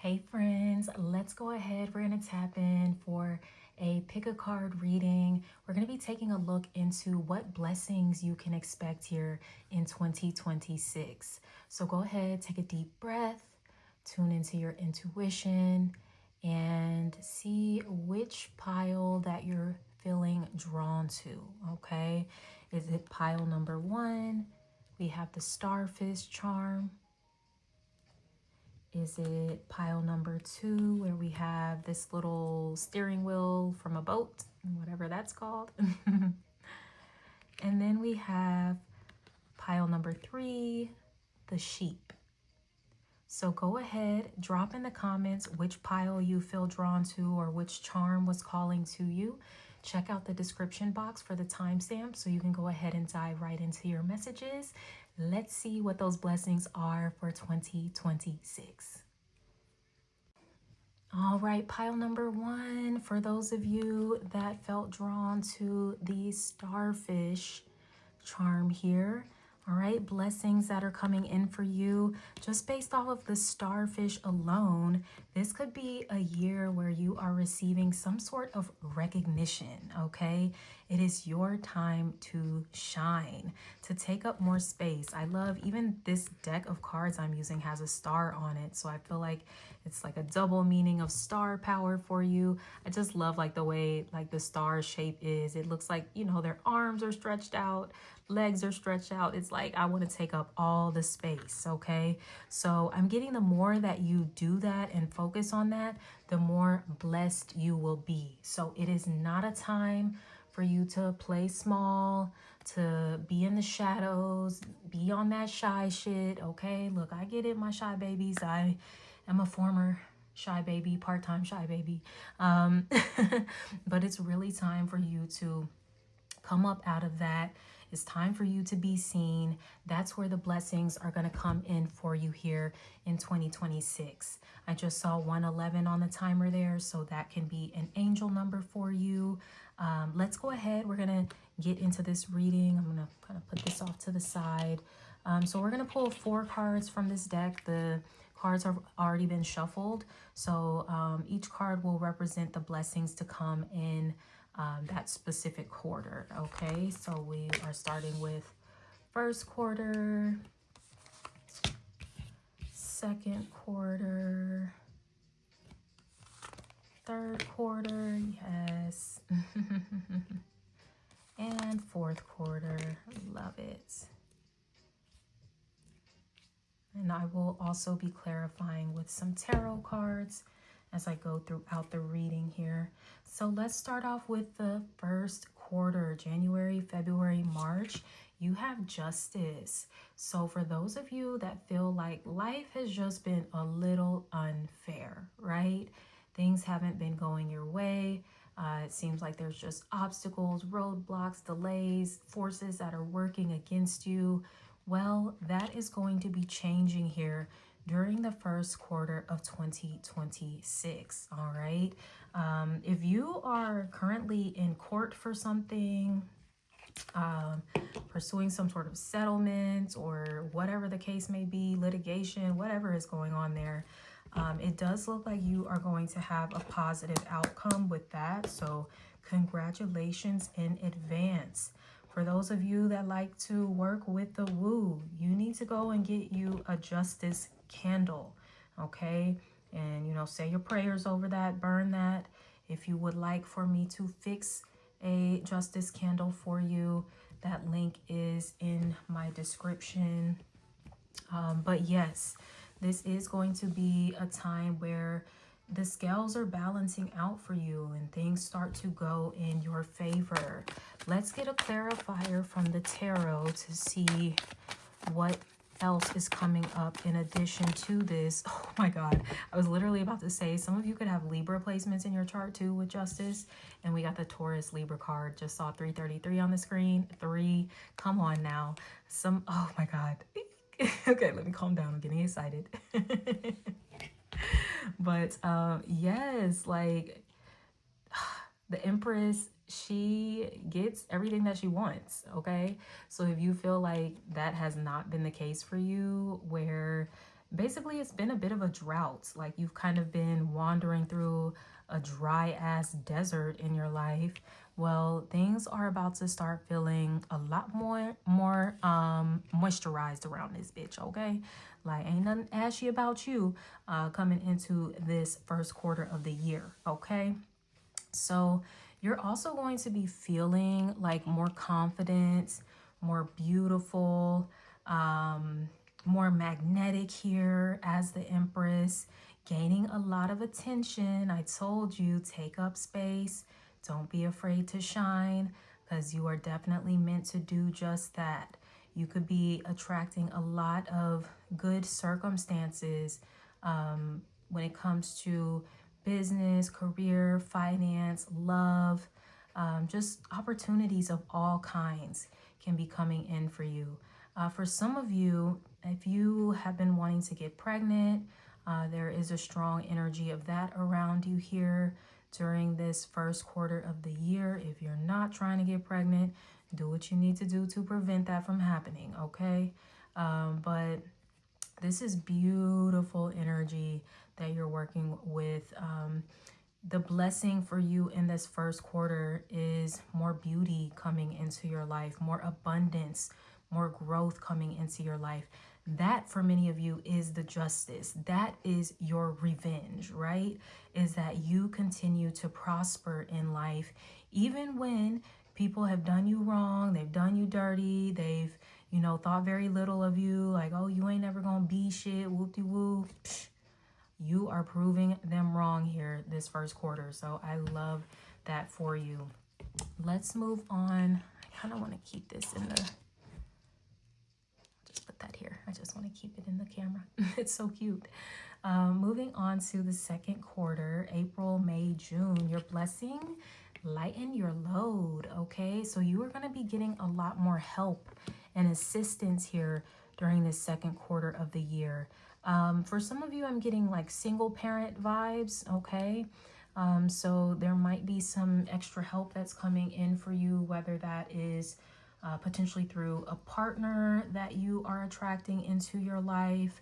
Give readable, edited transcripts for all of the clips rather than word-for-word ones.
Hey friends, let's go ahead. We're going to tap in for a pick a card reading. We're going to be taking a look into what blessings you can expect here in 2026. So go ahead, take a deep breath, tune into your intuition, and see which pile that you're feeling drawn to, okay? Is it pile number 1? We have the Starfish charm. Is it pile number 2 where we have this little steering wheel from a boat, whatever that's called? And then we have pile number 3, the sheep. So go ahead, drop in the comments which pile you feel drawn to or which charm was calling to you. Check out the description box for the timestamp so you can go ahead and dive right into your messages. Let's see what those blessings are for 2026. All right, pile number 1, for those of you that felt drawn to the Starfish charm here. All right, blessings that are coming in for you just based off of the Starfish alone. This could be a year where you are receiving some sort of recognition, okay? It is your time to shine, to take up more space. I love even this deck of cards I'm using has a star on it, so I feel like it's like a double meaning of star power for you. I just love like the way like the star shape is. It looks like, you know, their arms are stretched out, legs are stretched out. It's like I want to take up all the space, okay? So I'm getting the more that you do that and focus on that, the more blessed you will be. So it is not a time for you to play small, to be in the shadows, be on that shy shit, okay? Look, I get it, my shy babies. I am a former shy baby, part-time shy baby. But it's really time for you to come up out of that. It's time for you to be seen. That's where the blessings are going to come in for you here in 2026. I just saw 111 on the timer there, so that can be an angel number for you. Let's go ahead. We're going to get into this reading. I'm going to kind of put this off to the side. So we're going to pull 4 cards from this deck. The cards have already been shuffled, so each card will represent the blessings to come in that specific quarter. Okay, so we are starting with first quarter, second quarter, third quarter, yes, and fourth quarter. Love it. And I will also be clarifying with some tarot cards as I go throughout the reading here. So let's start off with the first quarter, January, February, March. You have justice. So for those of you that feel like life has just been a little unfair, right? Things haven't been going your way. It seems like there's just obstacles, roadblocks, delays, forces that are working against you. Well, that is going to be changing here during the first quarter of 2026. All right. If you are currently in court for something, pursuing some sort of settlement or whatever the case may be, litigation, whatever is going on there, it does look like you are going to have a positive outcome with that. So congratulations in advance. For those of you that like to work with the woo, you need to go and get you a justice candle, okay? And, you know, say your prayers over that, burn that. If you would like for me to fix a justice candle for you, that link is in my description. But yes, this is going to be a time where the scales are balancing out for you and things start to go in your favor. Let's get a clarifier from the tarot to see what else is coming up in addition to this. Oh my God, I was literally about to say some of you could have Libra placements in your chart too with justice, and we got the Taurus Libra card. Just saw 333 on the screen. 3, come on now. Oh my God. Okay, let me calm down. I'm getting excited. But yes, like the Empress, she gets everything that she wants, okay? So if you feel like that has not been the case for you, where basically it's been a bit of a drought. Like you've kind of been wandering through a dry ass desert in your life. Well, things are about to start feeling a lot more moisturized around this bitch, okay? Like ain't nothing ashy about you coming into this first quarter of the year, okay? So you're also going to be feeling like more confident, more beautiful, more magnetic here as the Empress, gaining a lot of attention. I told you, take up space. Don't be afraid to shine because you are definitely meant to do just that. You could be attracting a lot of good circumstances when it comes to business, career, finance, love, just opportunities of all kinds can be coming in for you. For some of you, if you have been wanting to get pregnant, there is a strong energy of that around you here during this first quarter of the year. If you're not trying to get pregnant, do what you need to do to prevent that from happening, okay? But this is beautiful energy that you're working with. The blessing for you in this first quarter is more beauty coming into your life, more abundance, more growth coming into your life. That for many of you is the justice. That is your revenge, right? Is that you continue to prosper in life, even when people have done you wrong, they've done you dirty, they've, thought very little of you, like, oh, you ain't never gonna be shit, whoop-de-whoop. You are proving them wrong here this first quarter. So I love that for you. Let's move on. I kind of want to keep this in the, just put that here. I just want to keep it in the camera. It's so cute. Moving on to the second quarter, April, May, June, your blessing, lighten your load. Okay. So you are going to be getting a lot more help and assistance here during this second quarter of the year. For some of you, I'm getting like single parent vibes, okay? So there might be some extra help that's coming in for you, whether that is potentially through a partner that you are attracting into your life,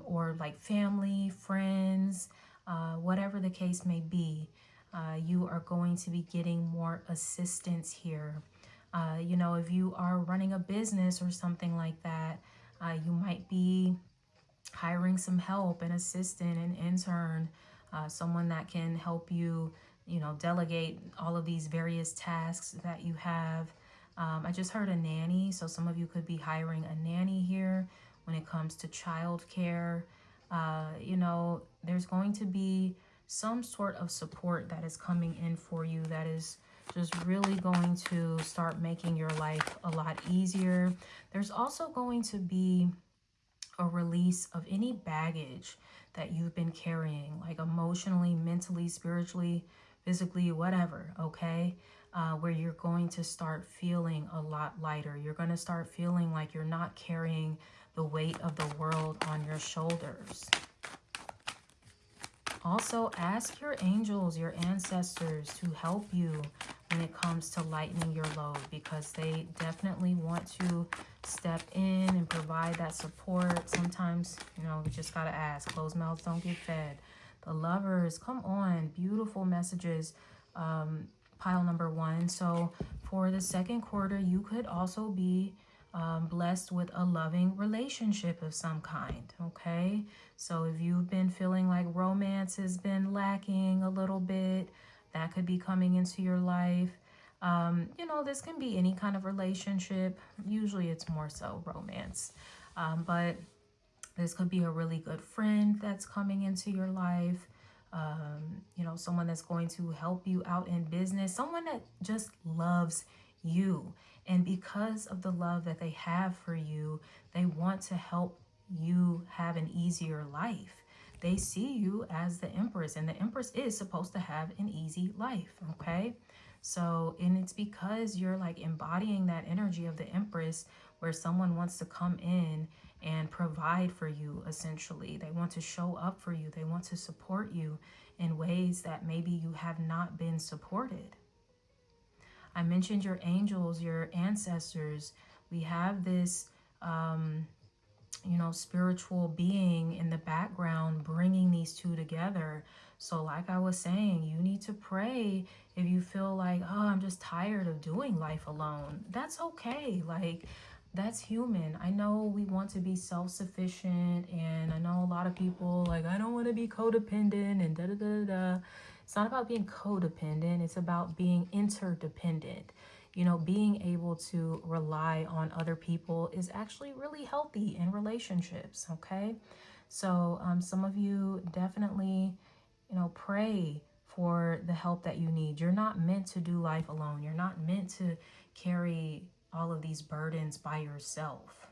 or like family, friends, whatever the case may be. You are going to be getting more assistance here. If you are running a business or something like that, you might be hiring some help, an assistant, an intern, someone that can help you, delegate all of these various tasks that you have. I just heard a nanny, so some of you could be hiring a nanny here when it comes to childcare. There's going to be some sort of support that is coming in for you that is just really going to start making your life a lot easier. There's also going to be a release of any baggage that you've been carrying, like emotionally, mentally, spiritually, physically, whatever, okay? Where you're going to start feeling a lot lighter. You're going to start feeling like you're not carrying the weight of the world on your shoulders. Also, ask your angels, your ancestors to help you when it comes to lightening your load, because they definitely want to step in and provide that support. Sometimes, you just got to ask. Closed mouths don't get fed. The Lovers, come on, beautiful messages. Pile number one. So for the second quarter, you could also be blessed with a loving relationship of some kind, okay? So if you've been feeling like romance has been lacking a little bit, that could be coming into your life. This can be any kind of relationship. Usually it's more so romance. But this could be a really good friend that's coming into your life. Someone that's going to help you out in business. Someone that just loves you. And because of the love that they have for you, they want to help you have an easier life. They see you as the Empress, and the Empress is supposed to have an easy life, okay? So, and it's because you're like embodying that energy of the Empress, where someone wants to come in and provide for you, essentially. They want to show up for you. They want to support you in ways that maybe you have not been supported. I mentioned your angels, your ancestors. We have this you know, spiritual being in the background bringing these two together. So like I was saying, you need to pray if you feel like, oh, I'm just tired of doing life alone. That's okay. Like, that's human. I know we want to be self-sufficient, and I know a lot of people like, I don't want to be codependent and da da da da. It's not about being codependent, it's about being interdependent. You know, being able to rely on other people is actually really healthy in relationships, okay? So some of you definitely, you know, pray for the help that you need. You're not meant to do life alone. You're not meant to carry all of these burdens by yourself.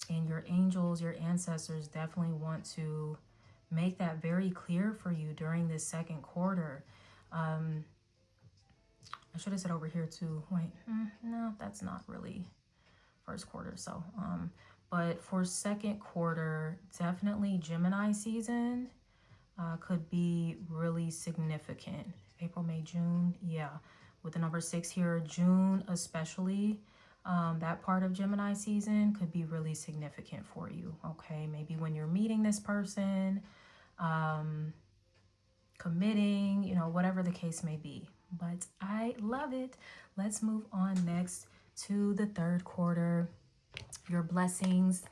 And your angels, your ancestors definitely want to make that very clear for you during this second quarter. I should have said over here too. Wait, no, that's not really first quarter. So, but for second quarter, definitely Gemini season could be really significant. April, May, June, yeah. With the number 6 here, June especially, that part of Gemini season could be really significant for you, okay? Maybe when you're meeting this person, committing, you know, whatever the case may be. But I love it. Let's move on next to the third quarter. Your blessings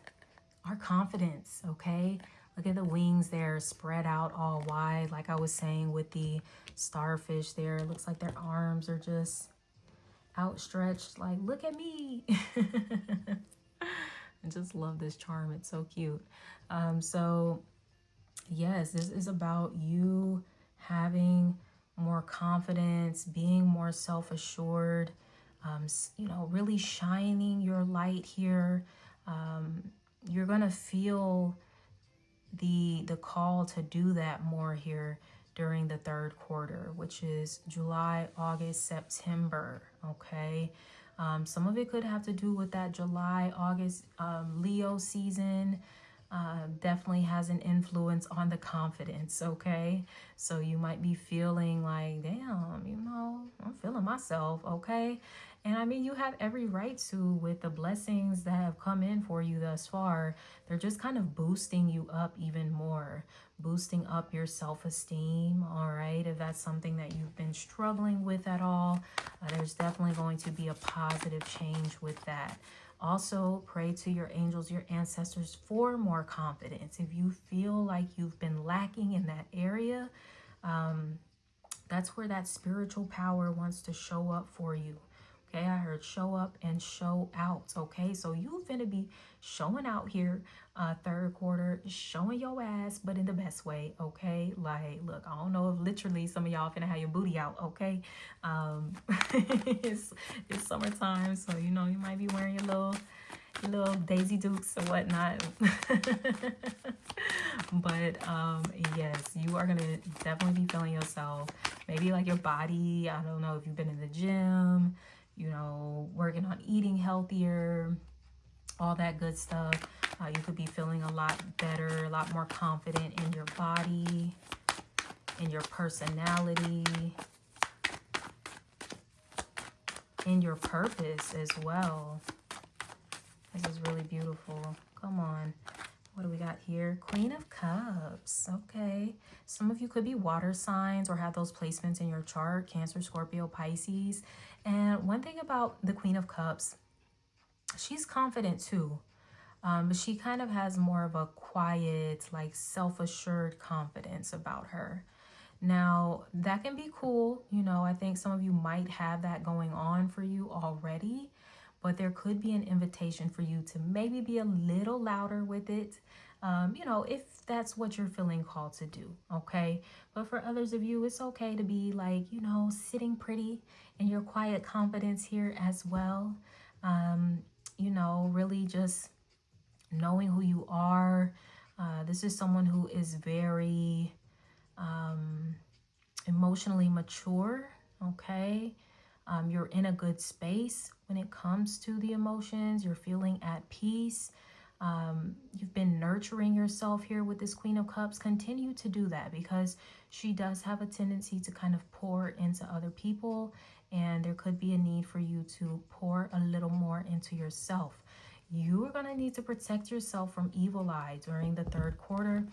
are confidence, okay? Look at the wings there spread out all wide. Like I was saying with the starfish there, it looks like their arms are just outstretched. Like, look at me. I just love this charm. It's so cute. So yes, this is about you having more confidence, being more self-assured, you know, really shining your light here. You're gonna feel the call to do that more here during the third quarter, which is July, August, September. Okay. Some of it could have to do with that July, August, Leo season. Definitely has an influence on the confidence, okay? So you might be feeling like, damn, you know, I'm feeling myself, okay? And I mean, you have every right to, with the blessings that have come in for you thus far. They're just kind of boosting you up even more, boosting up your self-esteem, all right? If that's something that you've been struggling with at all, there's definitely going to be a positive change with that. Also, pray to your angels, your ancestors for more confidence. If you feel like you've been lacking in that area, that's where that spiritual power wants to show up for you. Okay, I heard show up and show out. Okay, so you finna be showing out here, third quarter, showing your ass, but in the best way. Okay, like, look, I don't know if literally some of y'all finna have your booty out. Okay, it's summertime, so you know you might be wearing your little Daisy Dukes or whatnot. But yes, you are gonna definitely be feeling yourself. Maybe like your body, I don't know if you've been in the gym, you know, working on eating healthier, all that good stuff. You could be feeling a lot better, a lot more confident in your body, in your personality, in your purpose as well. This is really beautiful. Come on. What do we got here? Queen of Cups. Okay. Some of you could be water signs or have those placements in your chart. Cancer, Scorpio, Pisces. And one thing about the Queen of Cups, she's confident too. But she kind of has more of a quiet, like self-assured confidence about her. Now, that can be cool. You know, I think some of you might have that going on for you already. But there could be an invitation for you to maybe be a little louder with it, you know, if that's what you're feeling called to do, okay? But for others of you, it's okay to be like, you know, sitting pretty in your quiet confidence here as well. You know, really just knowing who you are. This is someone who is very emotionally mature, okay? You're in a good space when it comes to the emotions. You're feeling at peace. You've been nurturing yourself here with this Queen of Cups. Continue to do that because she does have a tendency to kind of pour into other people, and there could be a need for you to pour a little more into yourself. you are going to need to protect yourself from evil eye during the third quarter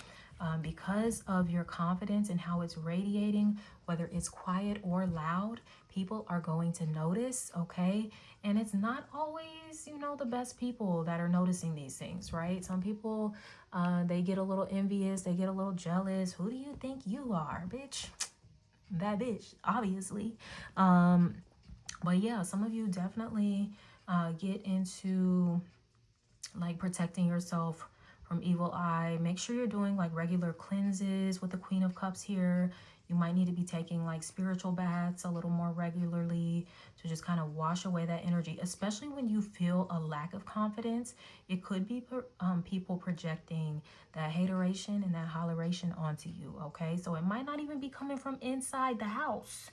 because of your confidence and how it's radiating, whether it's quiet or loud. People are going to notice, okay? And it's not always, you know, the best people that are noticing these things, right? Some people, they get a little envious, they get a little jealous. Who do you think you are, bitch? That bitch, obviously. But yeah, some of you definitely get into like protecting yourself from evil eye. Make sure you're doing like regular cleanses with the Queen of Cups here. You might need to be taking like spiritual baths a little more regularly to just kind of wash away that energy, especially when you feel a lack of confidence. It could be people projecting that hateration and that holleration onto you, okay? So it might not even be coming from inside the house,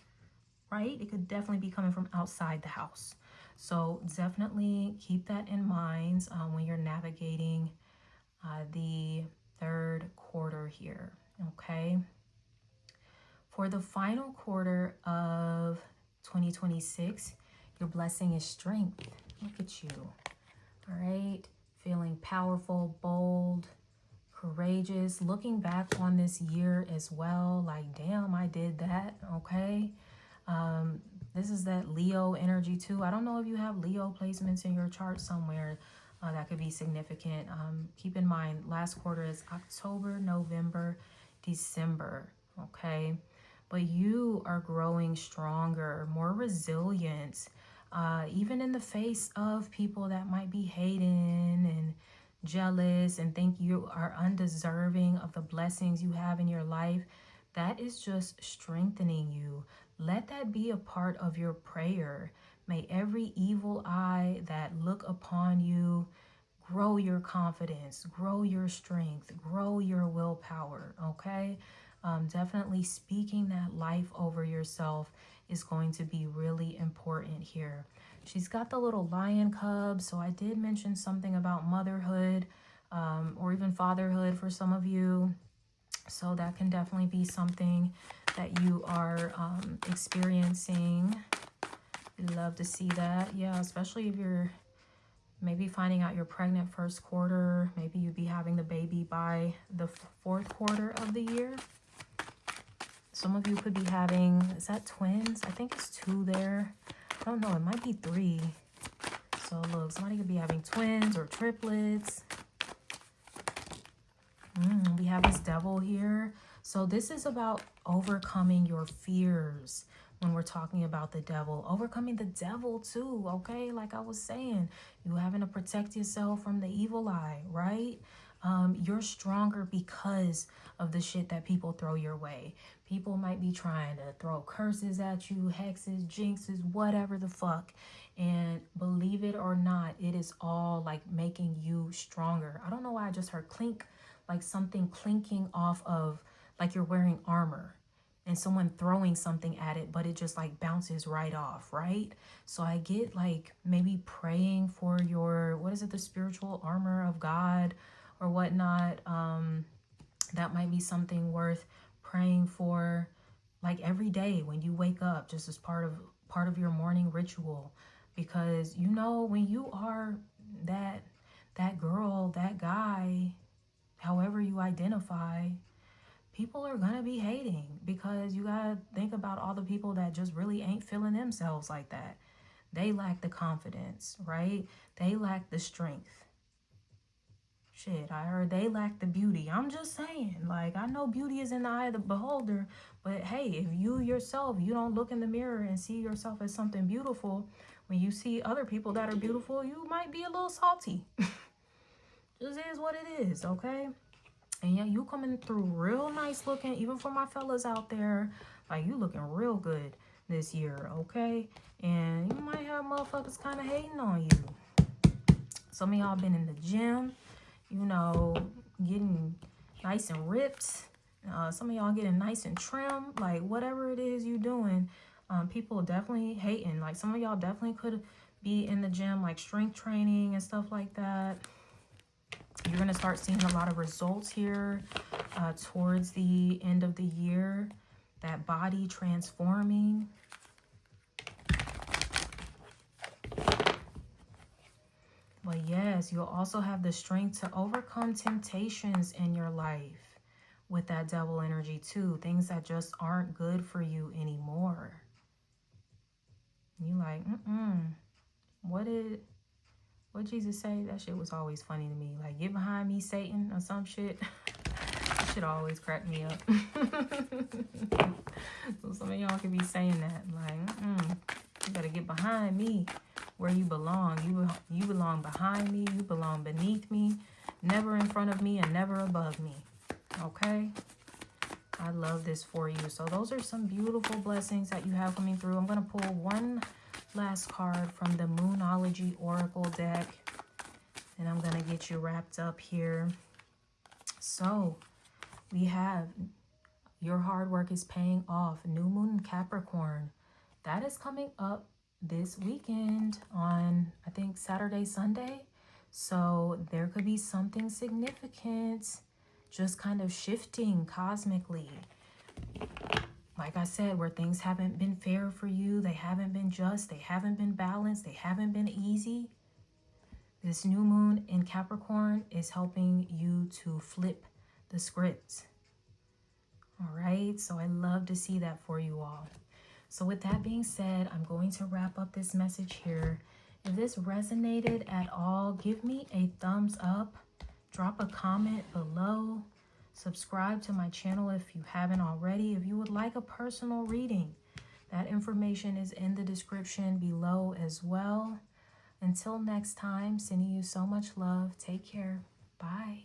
right? It could definitely be coming from outside the house. So definitely keep that in mind when you're navigating the third quarter here, okay? For the final quarter of 2026, your blessing is strength. Look at you, all right? Feeling powerful, bold, courageous. Looking back on this year as well, like, damn, I did that, okay? This is that Leo energy too. I don't know if you have Leo placements in your chart somewhere that could be significant. Keep in mind, last quarter is October, November, December, okay? But you are growing stronger, more resilient, even in the face of people that might be hating and jealous and think you are undeserving of the blessings you have in your life. That is just strengthening you. Let that be a part of your prayer. May every evil eye that look upon you grow your confidence, grow your strength, grow your willpower, okay? Definitely speaking that life over yourself is going to be really important here. She's got the little lion cub, so I did mention something about motherhood or even fatherhood for some of you. So that can definitely be something that you are experiencing. Love to see that. Yeah, especially if you're maybe finding out you're pregnant first quarter. Maybe you'd be having the baby by the fourth quarter of the year. Some of you could be having, is that twins? I think it's 2 there. I don't know, it might be 3. So look, somebody could be having twins or triplets. We have this devil here. So this is about overcoming your fears when we're talking about the devil. Overcoming the devil too, okay? Like I was saying, you having to protect yourself from the evil eye, right? You're stronger because of the shit that people throw your way. People might be trying to throw curses at you, hexes, jinxes, whatever the fuck. And believe it or not, it is all like making you stronger. I don't know why I just heard clink, like something clinking off of, like you're wearing armor and someone throwing something at it, but it just like bounces right off, right? So I get like maybe praying for your, what is it, the spiritual armor of God or whatnot. That might be something worth praying for, like every day when you wake up, just as part of your morning ritual. Because you know, when you are that girl, that guy, however you identify, people are gonna be hating, because you gotta think about all the people that just really ain't feeling themselves like that. They lack the confidence, right? They lack the strength. Shit, I heard they lack the beauty. I'm just saying, like, I know beauty is in the eye of the beholder, but hey, if you yourself, you don't look in the mirror and see yourself as something beautiful, when you see other people that are beautiful, you might be a little salty. Just is what it is, okay? And yeah, you coming through real nice looking, even for my fellas out there. Like, you looking real good this year, okay? And you might have motherfuckers kind of hating on you. Some of y'all been in the gym, you know, getting nice and ripped. Some of y'all getting nice and trim. Like, whatever it is you doing, people definitely hating. Like, some of y'all definitely could be in the gym, like strength training and stuff like that. You're going to start seeing a lot of results here towards the end of the year. That body transforming. But yes, you'll also have the strength to overcome temptations in your life with that devil energy too. Things that just aren't good for you anymore. You like, what Jesus say? That shit was always funny to me. Like, get behind me, Satan, or some shit. That shit always crack me up. So some of y'all could be saying that. Like, you better get behind me where you belong. You belong behind me. You belong beneath me. Never in front of me and never above me. Okay? I love this for you. So those are some beautiful blessings that you have coming through. I'm going to pull one last card from the Moonology Oracle deck, and I'm going to get you wrapped up here. So we have your hard work is paying off. New moon in Capricorn. That is coming up this weekend on, I think, Saturday, Sunday. So there could be something significant just kind of shifting cosmically. Like I said, where things haven't been fair for you, they haven't been just, they haven't been balanced, they haven't been easy. This new moon in Capricorn is helping you to flip the script. All right, so I love to see that for you all. So with that being said, I'm going to wrap up this message here. If this resonated at all, give me a thumbs up, drop a comment below, subscribe to my channel if you haven't already. If you would like a personal reading, that information is in the description below as well. Until next time, sending you so much love. Take care. Bye.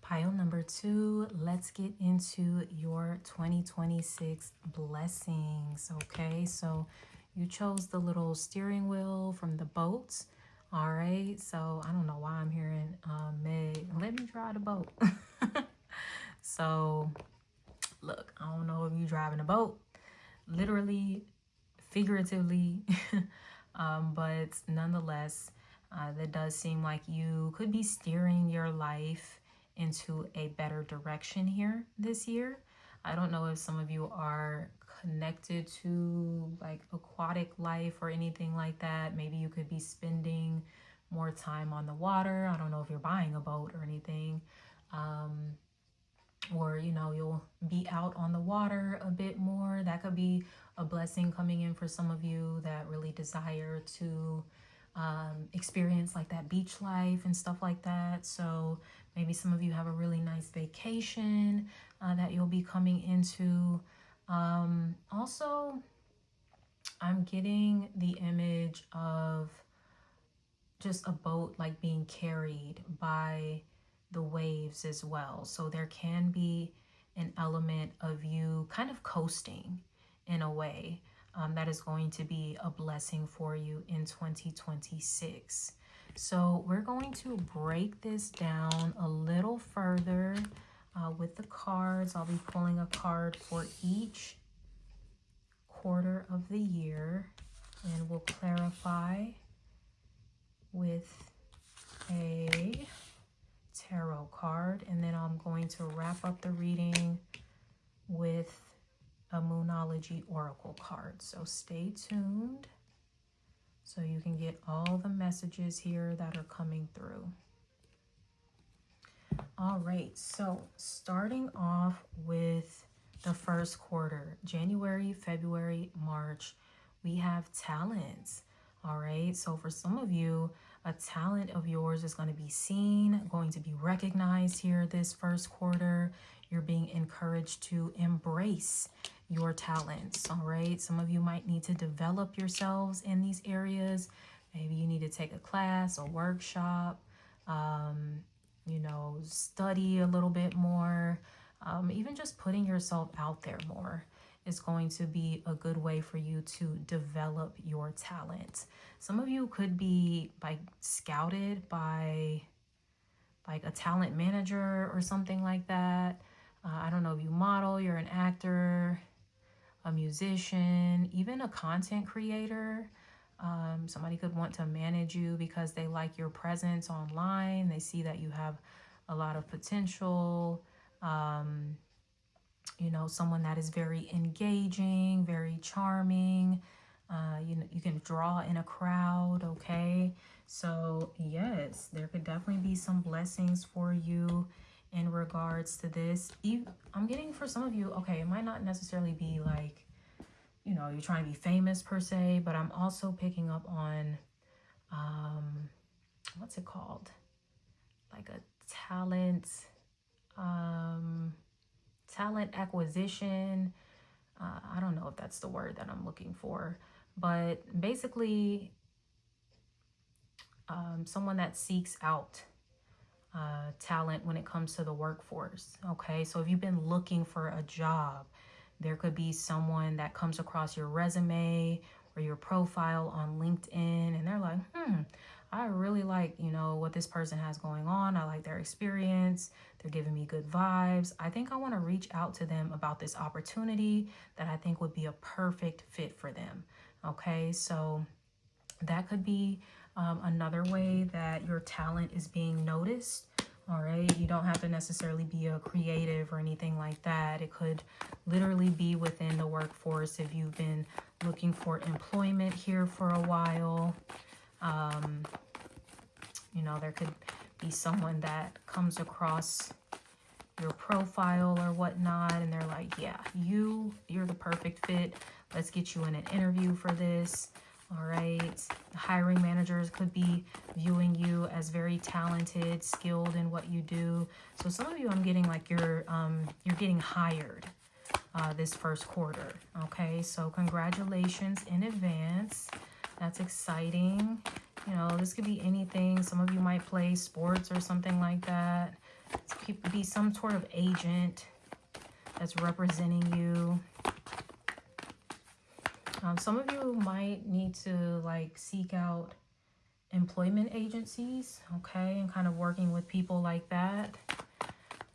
Pile number 2, let's get into your 2026 blessings. Okay, so you chose the little steering wheel from the boat. All right, so I don't know why I'm hearing Meg, let me drive the boat. So look, I don't know if you're driving a boat, literally, figuratively, but nonetheless, that does seem like you could be steering your life into a better direction here this year. I don't know if some of you are connected to like aquatic life or anything like that. Maybe you could be spending more time on the water. I don't know if you're buying a boat or anything. Or, you know, you'll be out on the water a bit more. That could be a blessing coming in for some of you that really desire to experience like that beach life and stuff like that. So maybe some of you have a really nice vacation that you'll be coming into. Also, I'm getting the image of just a boat like being carried by the waves as well. So there can be an element of you kind of coasting in a way that is going to be a blessing for you in 2026. So we're going to break this down a little further with the cards. I'll be pulling a card for each quarter of the year, and we'll clarify with a tarot card, and then I'm going to wrap up the reading with a Moonology Oracle card. So stay tuned so you can get all the messages here that are coming through. All right, so starting off with the first quarter, January, February, March, we have talents. All right, so for some of you, a talent of yours is going to be seen, going to be recognized here this first quarter. You're being encouraged to embrace your talents. All right, some of you might need to develop yourselves in these areas. Maybe you need to take a class, a workshop, you know, study a little bit more. Even just putting yourself out there more is going to be a good way for you to develop your talent. Some of you could be like scouted by like a talent manager or something like that. I don't know if you model, you're an actor, a musician, even a content creator. Somebody could want to manage you because they like your presence online. They see that you have a lot of potential. You know, someone that is very engaging, very charming, You can draw in a crowd, okay? So yes, there could definitely be some blessings for you in regards to this. I'm getting for some of you, okay, it might not necessarily be like, you're trying to be famous per se, but I'm also picking up on, what's it called? Like a talent acquisition. I don't know if that's the word that I'm looking for, but basically, someone that seeks out talent when it comes to the workforce. Okay, so if you've been looking for a job, there could be someone that comes across your resume or your profile on LinkedIn, and they're like, I really like, what this person has going on. I like their experience. They're giving me good vibes. I think I want to reach out to them about this opportunity that I think would be a perfect fit for them. Okay, so that could be another way that your talent is being noticed. All right, you don't have to necessarily be a creative or anything like that. It could literally be within the workforce if you've been looking for employment here for a while. There could be someone that comes across your profile or whatnot, and they're like, yeah, you're the perfect fit. Let's get you in an interview for this. All right. Hiring managers could be viewing you as very talented, skilled in what you do. So some of you, I'm getting like you're getting hired this first quarter. Okay. So congratulations in advance. That's exciting. This could be anything. Some of you might play sports or something like that. It could be some sort of agent that's representing you. Some of you might need to like seek out employment agencies, okay, and kind of working with people like that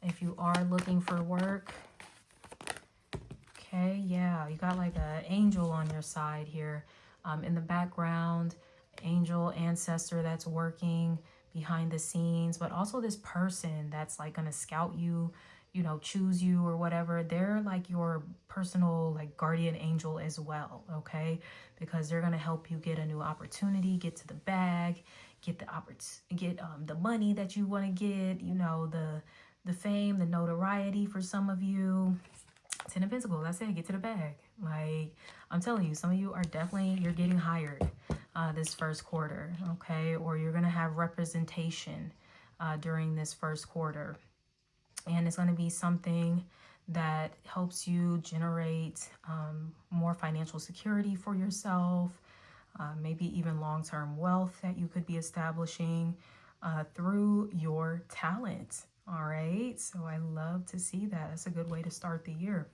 if you are looking for work. Okay, yeah, you got like an angel on your side here in the background, angel ancestor that's working behind the scenes, but also this person that's like going to scout you, choose you or whatever. They're like your personal like guardian angel as well, okay? Because they're going to help you get a new opportunity, get to the bag, get the money that you want to get, the fame, the notoriety for some of you. Ten of Pentacles, I said get to the bag. Like, I'm telling you, some of you are you're getting hired this first quarter, okay? Or you're going to have representation during this first quarter. And it's going to be something that helps you generate more financial security for yourself, maybe even long-term wealth that you could be establishing through your talent. All right, so I love to see that. That's a good way to start the year.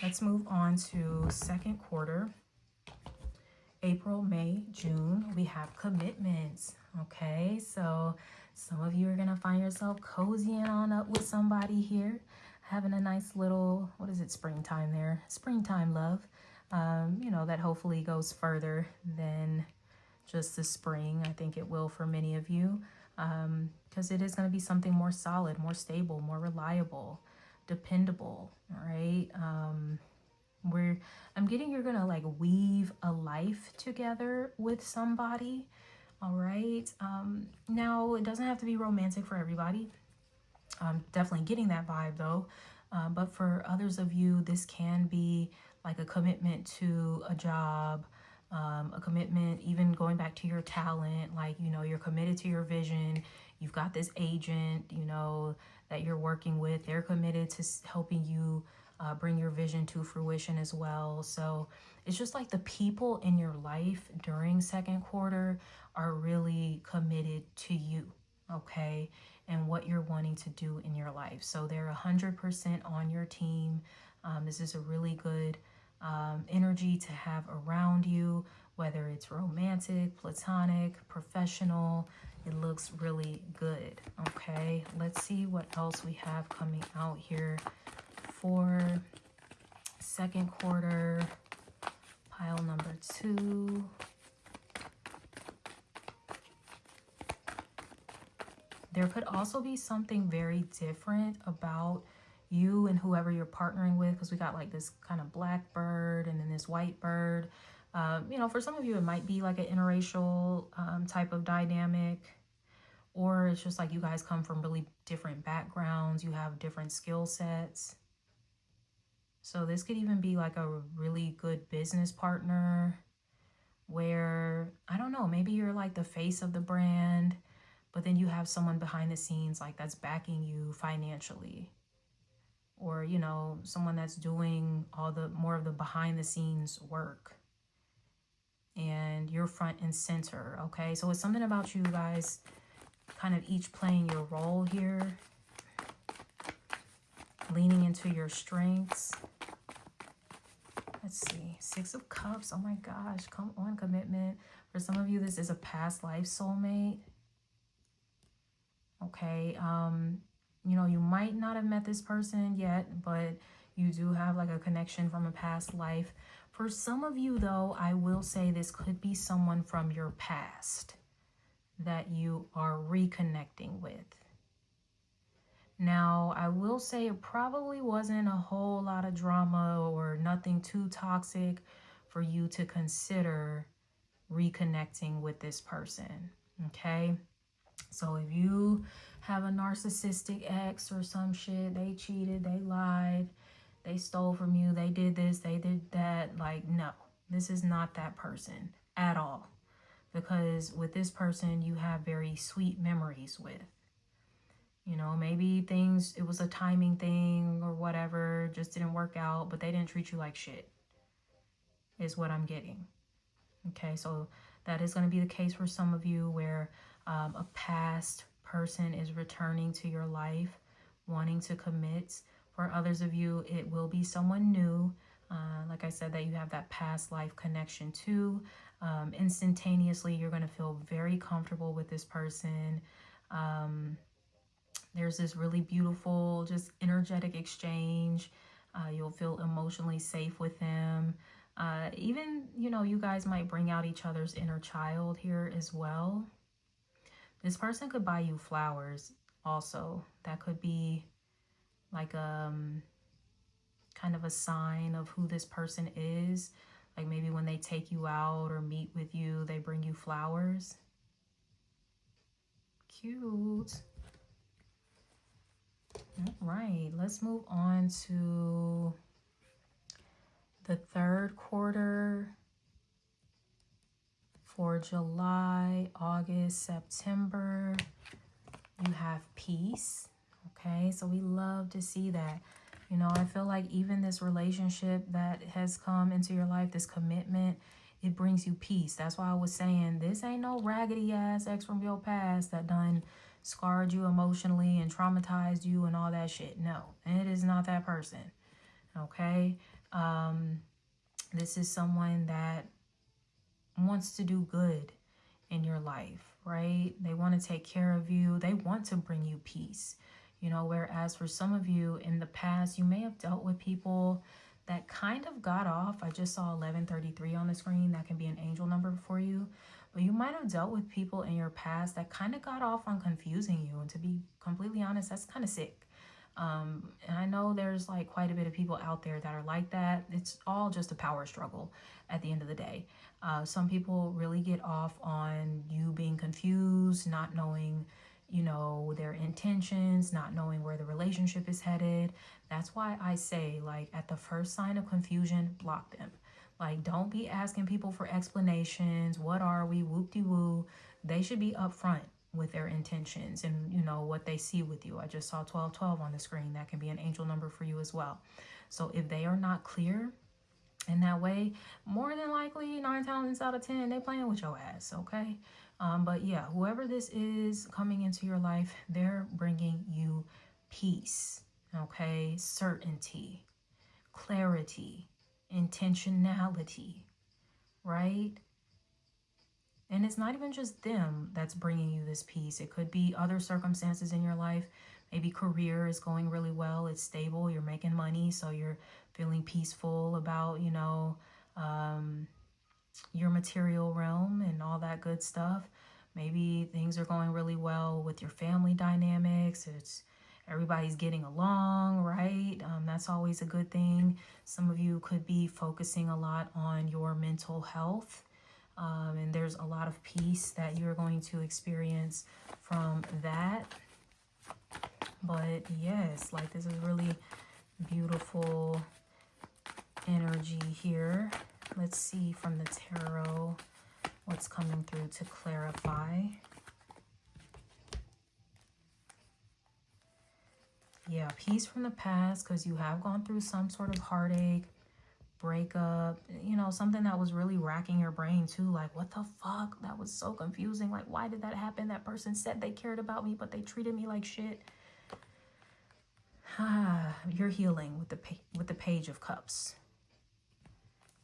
Let's move on to second quarter. April, May, June, we have commitments. Okay, so some of you are going to find yourself cozying on up with somebody here, having a nice little, springtime there? Springtime love, that hopefully goes further than just the spring. I think it will for many of you, because it is going to be something more solid, more stable, more reliable, dependable. All right. I'm getting you're gonna like weave a life together with somebody. All right. Now it doesn't have to be romantic for everybody. I'm definitely getting that vibe though. But for others of you, this can be like a commitment to a job, a commitment, even going back to your talent, like, you're committed to your vision. You've got this agent, that you're working with. They're committed to helping you bring your vision to fruition as well. So it's just like the people in your life during second quarter are really committed to you, okay, and what you're wanting to do in your life. So they're 100% on your team. This is a really good energy to have around you, whether it's romantic, platonic, professional. It looks really good. Okay, let's see what else we have coming out here for second quarter. Pile number 2. There could also be something very different about you and whoever you're partnering with, because we got like this kind of black bird and then this white bird. For some of you, it might be like an interracial type of dynamic, or it's just like you guys come from really different backgrounds. You have different skill sets. So this could even be like a really good business partner where, I don't know, maybe you're like the face of the brand, but then you have someone behind the scenes like that's backing you financially. Or, someone that's doing all the more of the behind the scenes work. And you're front and center, okay? So it's something about you guys kind of each playing your role here, leaning into your strengths. Let's see, 6 of Cups. Oh my gosh, come on, commitment. For some of you, this is a past life soulmate. Okay, you might not have met this person yet, but you do have like a connection from a past life. For some of you, though, I will say this could be someone from your past that you are reconnecting with. Now, I will say it probably wasn't a whole lot of drama or nothing too toxic for you to consider reconnecting with this person, okay? So if you have a narcissistic ex or some shit, they cheated, they lied, they stole from you, they did this, they did that, like, no, this is not that person at all. Because with this person, you have very sweet memories with. Maybe it was a timing thing or whatever, just didn't work out, but they didn't treat you like shit, is what I'm getting. Okay, so that is going to be the case for some of you where a past person is returning to your life, wanting to commit. For others of you, it will be someone new. Like I said, that you have that past life connection to. Instantaneously, you're going to feel very comfortable with this person. There's this really beautiful, just energetic exchange. You'll feel emotionally safe with them. Even, you guys might bring out each other's inner child here as well. This person could buy you flowers also. That could be like kind of a sign of who this person is. Like maybe when they take you out or meet with you, they bring you flowers. Cute. All right, let's move on to the third quarter for July, August, September. You have peace. Okay, so we love to see that. I feel like even this relationship that has come into your life, this commitment, it brings you peace. That's why I was saying this ain't no raggedy ass ex from your past that done scarred you emotionally and traumatized you and all that shit. No, it is not that person. Okay, this is someone that wants to do good in your life, right? They want to take care of you. They want to bring you peace. Whereas for some of you in the past, you may have dealt with people that kind of got off. I just saw 1133 on the screen. That can be an angel number for you. But you might have dealt with people in your past that kind of got off on confusing you. And to be completely honest, that's kind of sick. And I know there's like quite a bit of people out there that are like that. It's all just a power struggle at the end of the day. Some people really get off on you being confused, not knowing their intentions, not knowing where the relationship is headed. That's why I say, like, at the first sign of confusion, block them. Like, don't be asking people for explanations. What are we? Whoop-de-woo. They should be upfront with their intentions and what they see with you. I just saw 1212 on the screen. That can be an angel number for you as well. So if they are not clear in that way, more than likely 9 times out of 10 they playing with your ass. Okay, but yeah, whoever this is coming into your life, they're bringing you peace. Okay, certainty, clarity, intentionality, right? And it's not even just them that's bringing you this peace. It could be other circumstances in your life. Maybe career is going really well. It's stable. You're making money. So you're feeling peaceful about, your material realm and all that good stuff. Maybe things are going really well with your family dynamics. everybody's getting along, right? That's always a good thing. Some of you could be focusing a lot on your mental health. And there's a lot of peace that you're going to experience from that. But yes, like this is really beautiful energy here. Let's see from the tarot what's coming through to clarify. Yeah, peace from the past, because you have gone through some sort of heartache, breakup, you know, something that was really racking your brain too. Like, what the fuck? That was so confusing. Like, why did that happen? That person said they cared about me, but they treated me like shit. You're healing with the Page of Cups.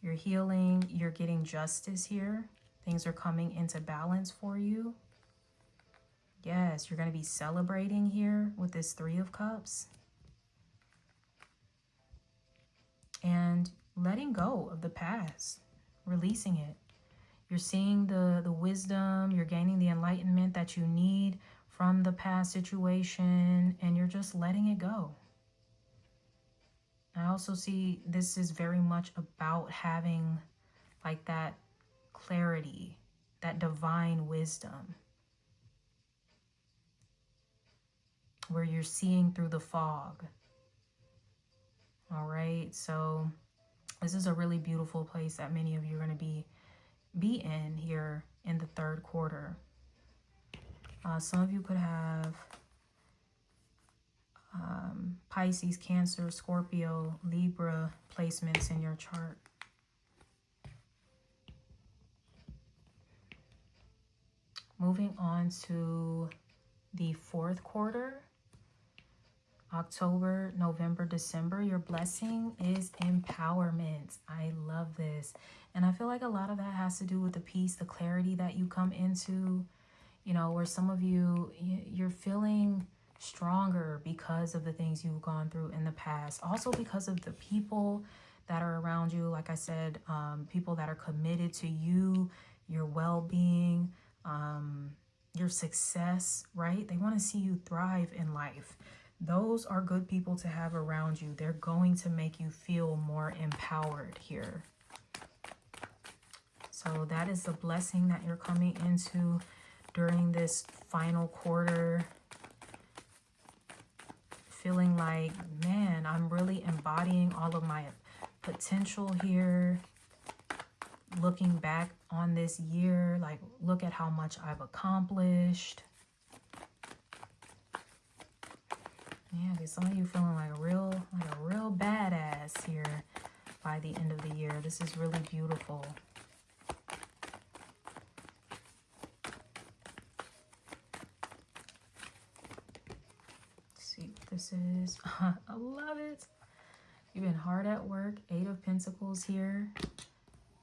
You're healing. You're getting justice here. Things are coming into balance for you. Yes, you're going to be celebrating here with this Three of Cups. And letting go of the past, releasing it. You're seeing the wisdom, you're gaining the enlightenment that you need from the past situation, and you're just letting it go. I also see this is very much about having like that clarity, that divine wisdom, where you're seeing through the fog. All right, so this is a really beautiful place that many of you are going to be in here in the third quarter. Some of you could have Pisces, Cancer, Scorpio, Libra placements in your chart. Moving on to the fourth quarter, October, November, December, your blessing is empowerment. I love this. And I feel like a lot of that has to do with the peace, the clarity that you come into, you know, where some of you, you're feeling stronger because of the things you've gone through in the past. Also because of the people that are around you. Like I said, people that are committed to you, your well-being, your success, right? They want to see you thrive in life. Those are good people to have around you. They're going to make you feel more empowered here. So that is the blessing that you're coming into during this final quarter. Feeling like, man, I'm really embodying all of my potential here. Looking back on this year, like, look at how much I've accomplished. Yeah, because some of you feeling like a real badass here by the end of the year. This is really beautiful. Let's see what this is. I love it. You've been hard at work. 8 of Pentacles here.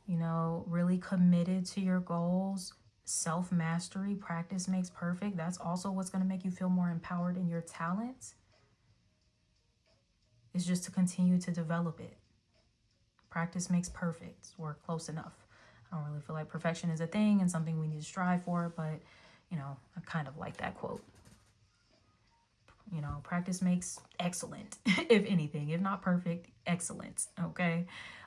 You know, really committed to your goals. Self-mastery, practice makes perfect. That's also what's going to make you feel more empowered in your talents. Is just to continue to develop it. Practice makes perfect. We're close enough. I don't really feel like perfection is a thing and something we need to strive for, but, you know, I kind of like that quote. You know, practice makes excellent, if anything. If not perfect, excellent, okay?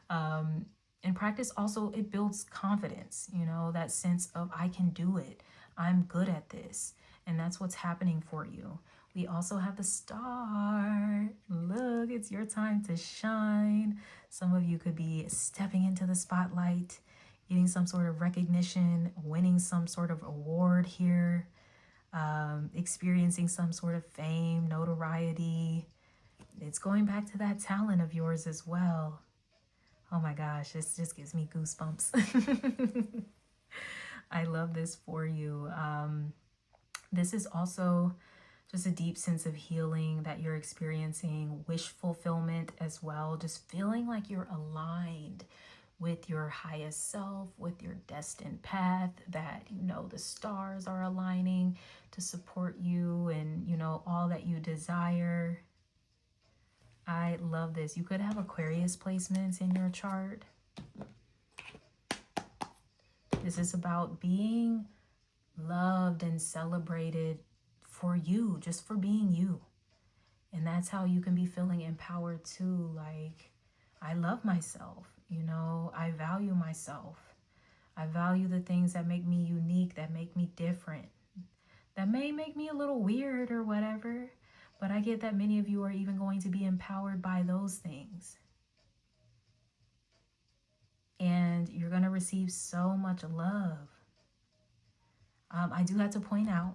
And practice also, it builds confidence, you know, that sense of I can do it. I'm good at this. And that's what's happening for you. We also have the Star. Look, it's your time to shine. Some of you could be stepping into the spotlight, getting some sort of recognition, winning some sort of award here, experiencing some sort of fame, notoriety. It's going back to that talent of yours as well. Oh my gosh, this just gives me goosebumps. I love this for you. This is also just a deep sense of healing that you're experiencing, wish fulfillment as well, just feeling like you're aligned with your highest self, with your destined path, that, you know, the stars are aligning to support you and, you know, all that you desire. I love this. You could have Aquarius placements in your chart. This is about being loved and celebrated for you, just for being you. And that's how you can be feeling empowered too. Like, I love myself, you know, I value myself. I value the things that make me unique, that make me different, that may make me a little weird or whatever. But I get that many of you are even going to be empowered by those things. And you're going to receive so much love. I do have to point out,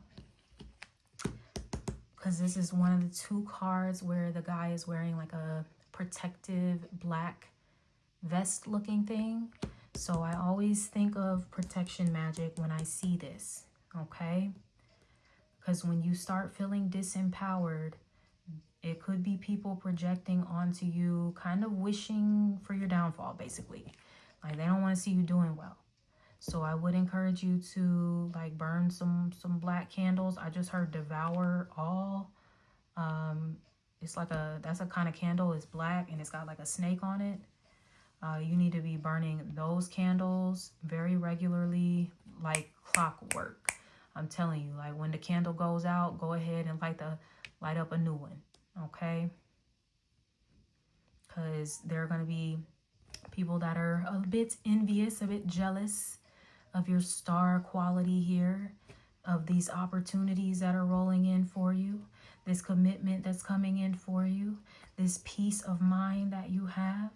because this is one of the 2 cards where the guy is wearing like a protective black vest looking thing. So I always think of protection magic when I see this, okay? Because when you start feeling disempowered, it could be people projecting onto you, kind of wishing for your downfall, basically. Like, they don't want to see you doing well. So I would encourage you to like burn some black candles. I just heard devour all. It's like that's a kind of candle. It's black and it's got like a snake on it. You need to be burning those candles very regularly, like clockwork. I'm telling you, like when the candle goes out, go ahead and light up a new one, okay? Because there are going to be people that are a bit envious, a bit jealous of your star quality here, of these opportunities that are rolling in for you, this commitment that's coming in for you, this peace of mind that you have,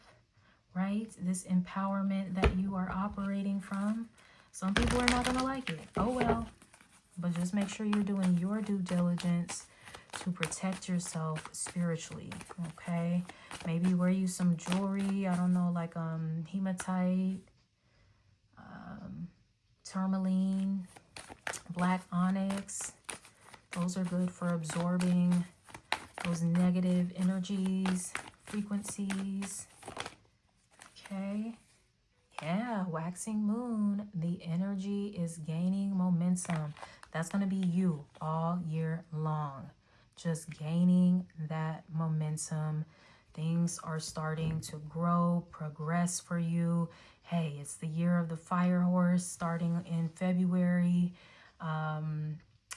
right? This empowerment that you are operating from. Some people are not going to like it. Oh, well. But just make sure you're doing your due diligence to protect yourself spiritually, okay? Maybe wear you some jewelry, I don't know, like hematite, tourmaline, black onyx. Those are good for absorbing those negative energies, frequencies. Okay. Yeah, waxing moon. The energy is gaining momentum. That's going to be you all year long. Just gaining that momentum. Things are starting to grow, progress for you. Hey, it's the year of the fire horse starting in February.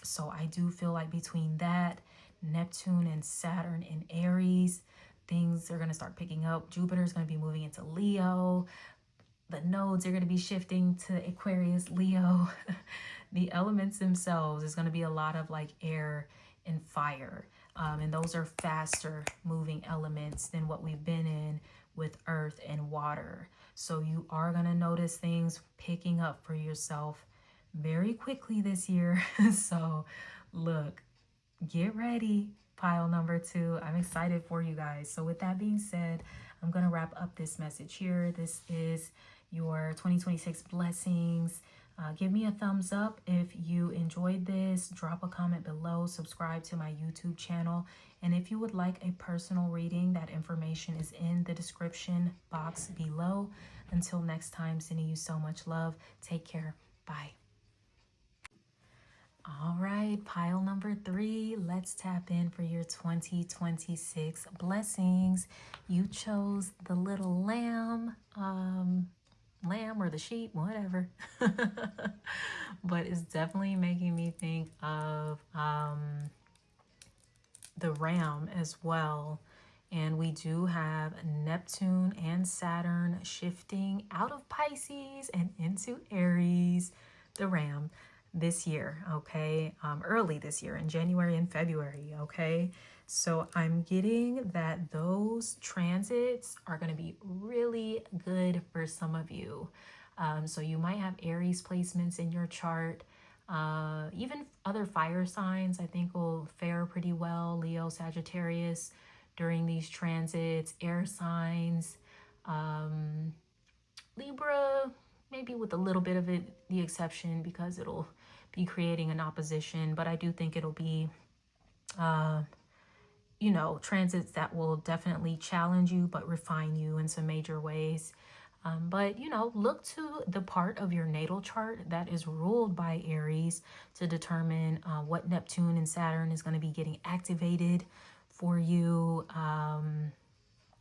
So I do feel like between that, Neptune and Saturn in Aries, things are going to start picking up. Jupiter is going to be moving into Leo. The nodes are going to be shifting to Aquarius, Leo. The elements themselves is going to be a lot of like air and fire. And those are faster moving elements than what we've been in with earth and water. So you are going to notice things picking up for yourself very quickly this year. So look, get ready, pile number 2. I'm excited for you guys. So with that being said, I'm going to wrap up this message here. This is your 2026 blessings. Give me a thumbs up if you enjoyed this. Drop a comment below. Subscribe to my YouTube channel. And if you would like a personal reading, that information is in the description box below. Until next time, sending you so much love. Take care. Bye. All right, pile number 3. Let's tap in for your 2026 blessings. You chose the little lamb or the sheep, whatever. But it's definitely making me think of the ram as well. And we do have Neptune and Saturn shifting out of Pisces and into Aries, the ram, this year, okay? Early this year in January and February, okay? So I'm getting that those transits are going to be really good for some of you. So you might have Aries placements in your chart. Even other fire signs, I think, will fare pretty well. Leo, Sagittarius during these transits. Air signs, Libra, maybe with a little bit of it, the exception, because it'll be creating an opposition. But I do think it'll be you know, transits that will definitely challenge you, but refine you in some major ways. But, you know, look to the part of your natal chart that is ruled by Aries to determine what Neptune and Saturn is going to be getting activated for you.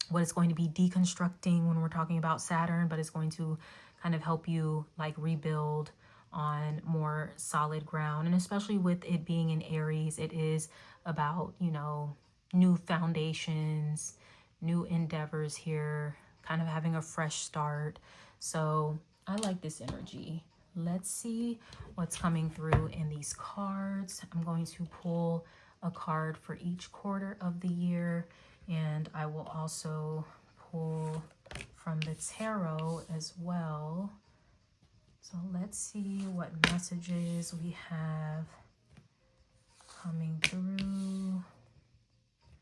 What it's going to be deconstructing when we're talking about Saturn, but it's going to kind of help you like rebuild on more solid ground. And especially with it being in Aries, it is about, you know, new foundations, new endeavors here, kind of having a fresh start. So I like this energy. Let's see what's coming through in these cards. I'm going to pull a card for each quarter of the year, and I will also pull from the tarot as well. So let's see what messages we have coming through.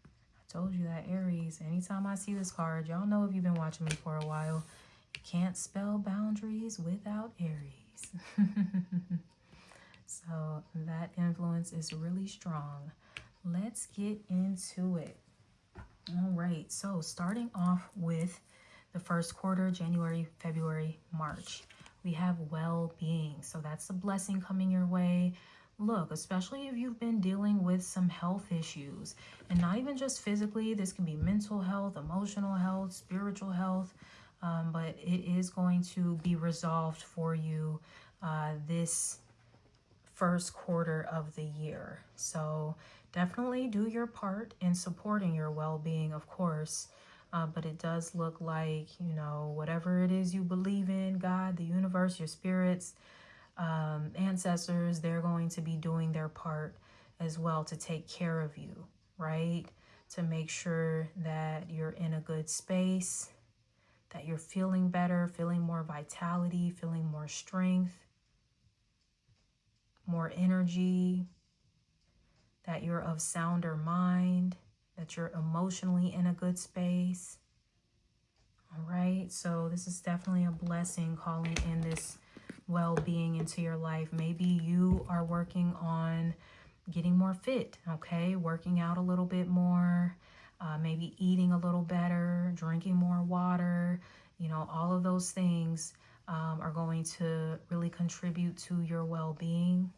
I told you that Aries, anytime I see this card, y'all know if you've been watching me for a while, you can't spell boundaries without Aries. So that influence is really strong. Let's get into it. All right, so starting off with the first quarter, January, February, March, we have well-being. So that's a blessing coming your way. Look, especially if you've been dealing with some health issues, and not even just physically, this can be mental health, emotional health, spiritual health, but it is going to be resolved for you this first quarter of the year. So definitely do your part in supporting your well-being, of course. But it does look like, you know, whatever it is you believe in, God, the universe, your spirits, ancestors, they're going to be doing their part as well to take care of you, right? To make sure that you're in a good space, that you're feeling better, feeling more vitality, feeling more strength, more energy, that you're of sounder mind, that you're emotionally in a good space. All right, so this is definitely a blessing calling in this well-being into your life. Maybe you are working on getting more fit, okay? Working out a little bit more, maybe eating a little better, drinking more water. You know, all of those things are going to really contribute to your well-being.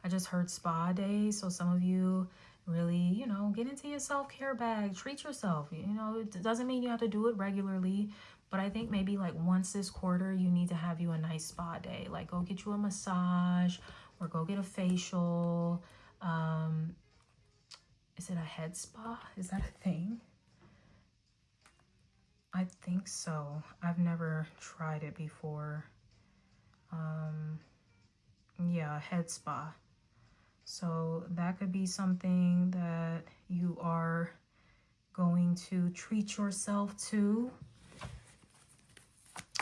I just heard spa days, so some of you really, you know, get into your self-care bag, treat yourself. You know, it doesn't mean you have to do it regularly, but I think maybe like once this quarter, you need to have you a nice spa day. Like go get you a massage or go get a facial. Is it a head spa? Is that a thing? I think so. I've never tried it before. Yeah, a head spa. So that could be something that you are going to treat yourself to.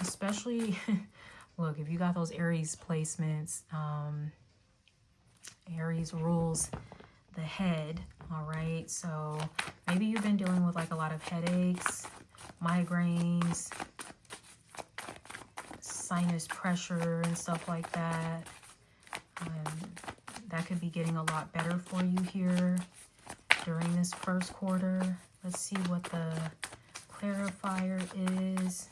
Especially, look, if you got those Aries placements, Aries rules the head, all right? So maybe you've been dealing with like a lot of headaches, migraines, sinus pressure and stuff like that. That could be getting a lot better for you here during this first quarter. Let's see what the clarifier is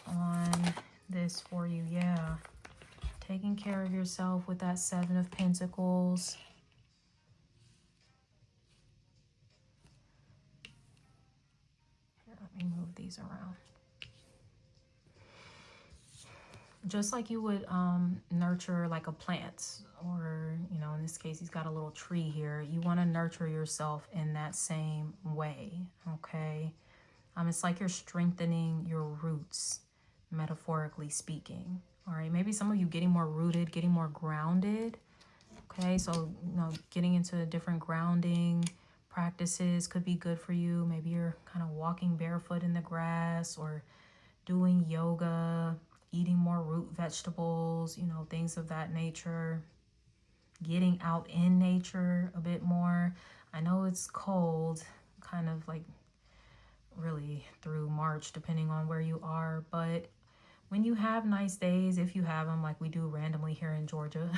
on this for you. Yeah, taking care of yourself with that Seven of Pentacles. Here, let me move these around. Just like you would nurture like a plant, or, you know, in this case, he's got a little tree here. You want to nurture yourself in that same way, okay? It's like you're strengthening your roots, metaphorically speaking, all right? Maybe some of you getting more rooted, getting more grounded, okay? So, you know, getting into different grounding practices could be good for you. Maybe you're kind of walking barefoot in the grass or doing yoga, eating more root vegetables, you know, things of that nature. Getting out in nature a bit more. I know it's cold, kind of like really through March, depending on where you are. But when you have nice days, if you have them, like we do randomly here in Georgia,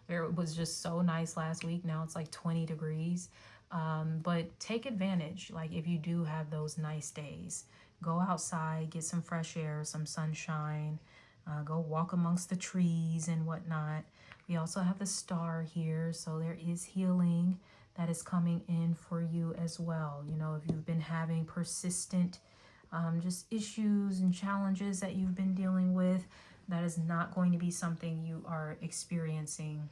where it was just so nice last week. Now it's like 20 degrees. But take advantage. Like if you do have those nice days, go outside, get some fresh air, some sunshine, go walk amongst the trees and whatnot. We also have the star here, so there is healing that is coming in for you as well. You know, if you've been having persistent just issues and challenges that you've been dealing with, that is not going to be something you are experiencing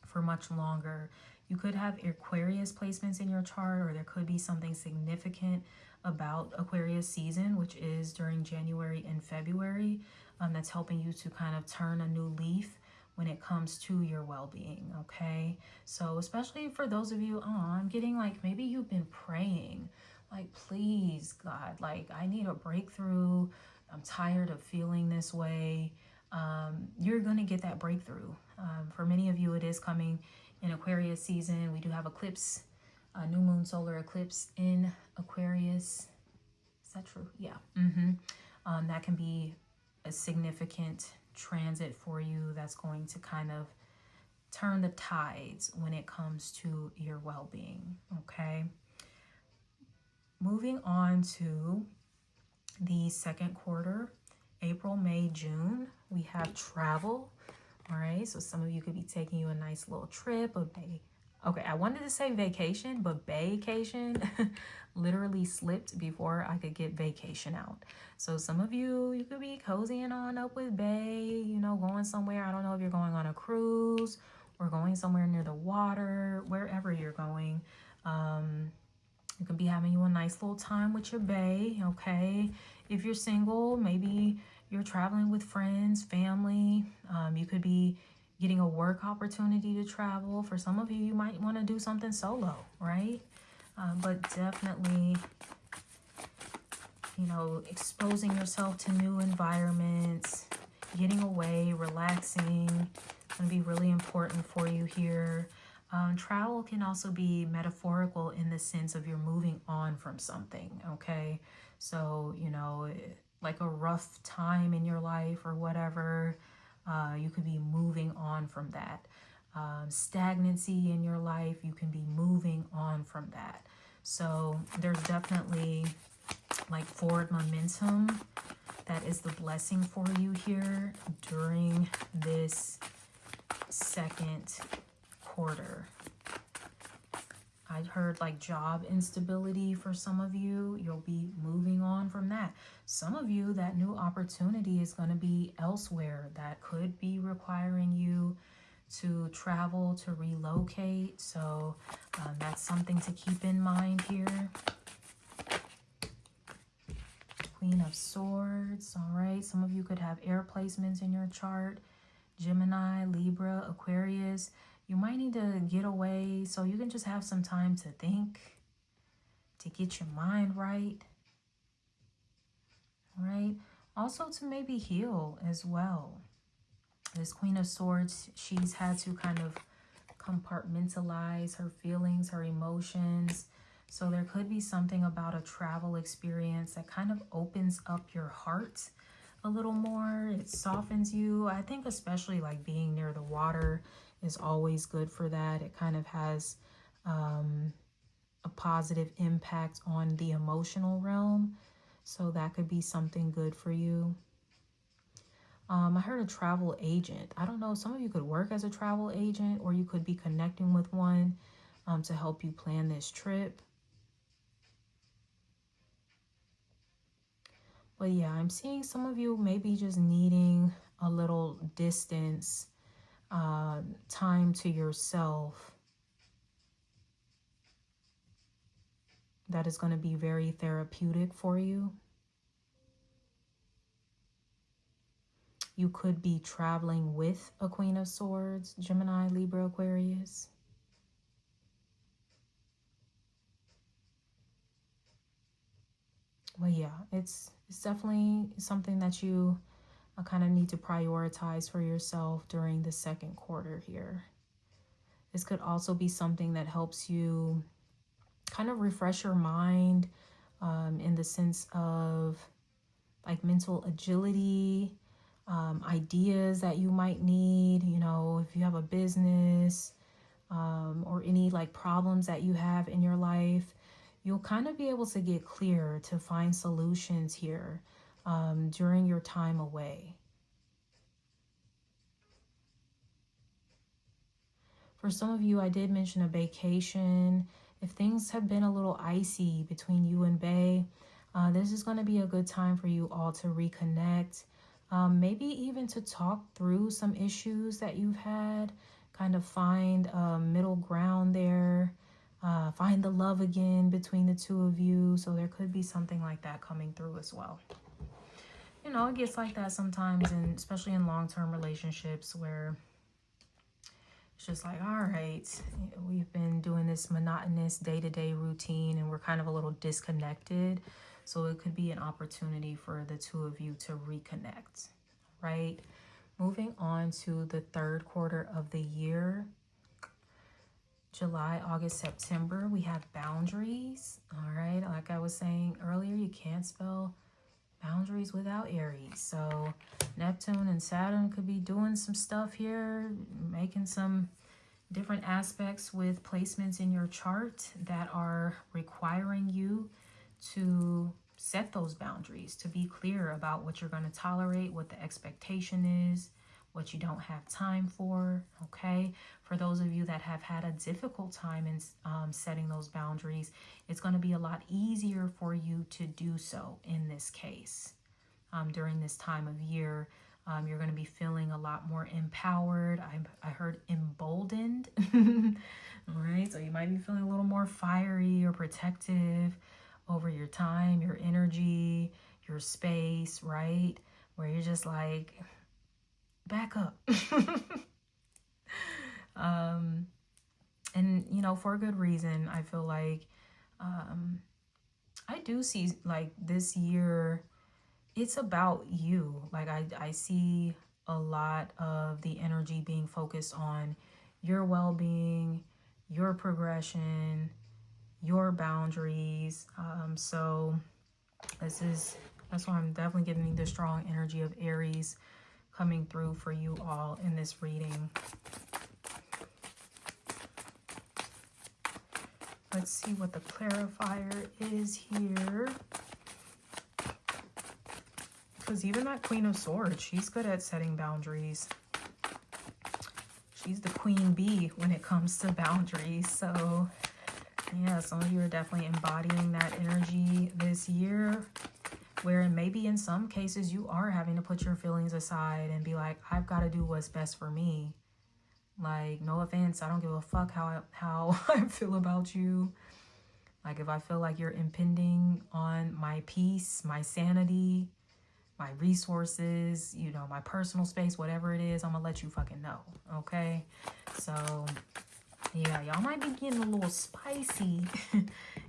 for much longer. You could have Aquarius placements in your chart, or there could be something significant about Aquarius season, which is during January and February, that's helping you to kind of turn a new leaf when it comes to your well-being. Okay, so especially for those of you, I'm getting like, maybe you've been praying like, please God, like, I need a breakthrough, I'm tired of feeling this way. You're gonna get that breakthrough. For many of you, it is coming in Aquarius season. We do have eclipse, new moon solar eclipse in Aquarius. Is that true? Yeah. That can be a significant transit for you that's going to kind of turn the tides when it comes to your well-being. Okay, moving on to the second quarter, April, May, June, we have travel. All right, so some of you could be taking you a nice little trip, okay, I wanted to say vacation, but vacation literally slipped before I could get vacation out. So some of you could be cozying on up with bae, you know, going somewhere. I don't know if you're going on a cruise or going somewhere near the water, wherever you're going. You could be having you a nice little time with your bae, okay? If you're single, maybe you're traveling with friends, family. You could be getting a work opportunity to travel. For some of you, you might want to do something solo, right? But definitely, you know, exposing yourself to new environments, getting away, relaxing, going to be really important for you here. Travel can also be metaphorical in the sense of you're moving on from something, okay? So, you know, like a rough time in your life or whatever, you could be moving on from that. Stagnancy in your life, you can be moving on from that. So there's definitely like forward momentum that is the blessing for you here during this second quarter. I heard like job instability for some of you. You'll be moving on from that. Some of you, that new opportunity is going to be elsewhere. That could be requiring you to travel, to relocate. So that's something to keep in mind here. Queen of Swords. All right. Some of you could have air placements in your chart. Gemini, Libra, Aquarius. You might need to get away so you can just have some time to think, to get your mind right. All right. Also to maybe heal as well. This Queen of Swords, she's had to kind of compartmentalize her feelings, her emotions. So there could be something about a travel experience that kind of opens up your heart a little more. It softens you. I think especially like being near the water is always good for that. It kind of has a positive impact on the emotional realm. So that could be something good for you. I heard a travel agent. I don't know, some of you could work as a travel agent, or you could be connecting with one to help you plan this trip. But yeah, I'm seeing some of you maybe just needing a little distance, time to yourself. That is going to be very therapeutic for you. You could be traveling with a Queen of Swords, Gemini, Libra, Aquarius. Well, yeah, it's definitely something that you kind of need to prioritize for yourself during the second quarter here. This could also be something that helps you kind of refresh your mind in the sense of like mental agility, ideas that you might need, you know, if you have a business or any like problems that you have in your life, you'll kind of be able to get clear to find solutions here during your time away. For some of you, I did mention a vacation. If things have been a little icy between you and bae, this is going to be a good time for you all to reconnect. Maybe even to talk through some issues that you've had. kind of find a middle ground there. Find the love again between the two of you. So there could be something like that coming through as well. You know, it gets like that sometimes, and especially in long-term relationships where it's just like, all right, we've been doing this monotonous day-to-day routine and we're kind of a little disconnected. So it could be an opportunity for the two of you to reconnect, right? Moving on to the third quarter of the year, July, August, September, we have boundaries. All right, like I was saying earlier, you can't spell boundaries without Aries. So Neptune and Saturn could be doing some stuff here, making some different aspects with placements in your chart that are requiring you to set those boundaries, to be clear about what you're going to tolerate, what the expectation is, what you don't have time for, okay? For those of you that have had a difficult time in setting those boundaries, it's going to be a lot easier for you to do so in this case. During this time of year, you're going to be feeling a lot more empowered. I heard emboldened, all right? So you might be feeling a little more fiery or protective over your time, your energy, your space, right? Where you're just like, back up. And you know, for a good reason. I feel like I do see like this year, it's about you. Like I see a lot of the energy being focused on your well-being, your progression, your boundaries. So that's why I'm definitely giving the strong energy of Aries coming through for you all in this reading. Let's see what the clarifier is here. Because even that Queen of Swords, she's good at setting boundaries. She's the queen bee when it comes to boundaries. So yeah, some of you are definitely embodying that energy this year, where maybe in some cases you are having to put your feelings aside and be like, I've got to do what's best for me. Like, no offense, I don't give a fuck how I feel about you. Like, if I feel like you're impinging on my peace, my sanity, my resources, you know, my personal space, whatever it is, I'm gonna let you fucking know, okay? So yeah, y'all might be getting a little spicy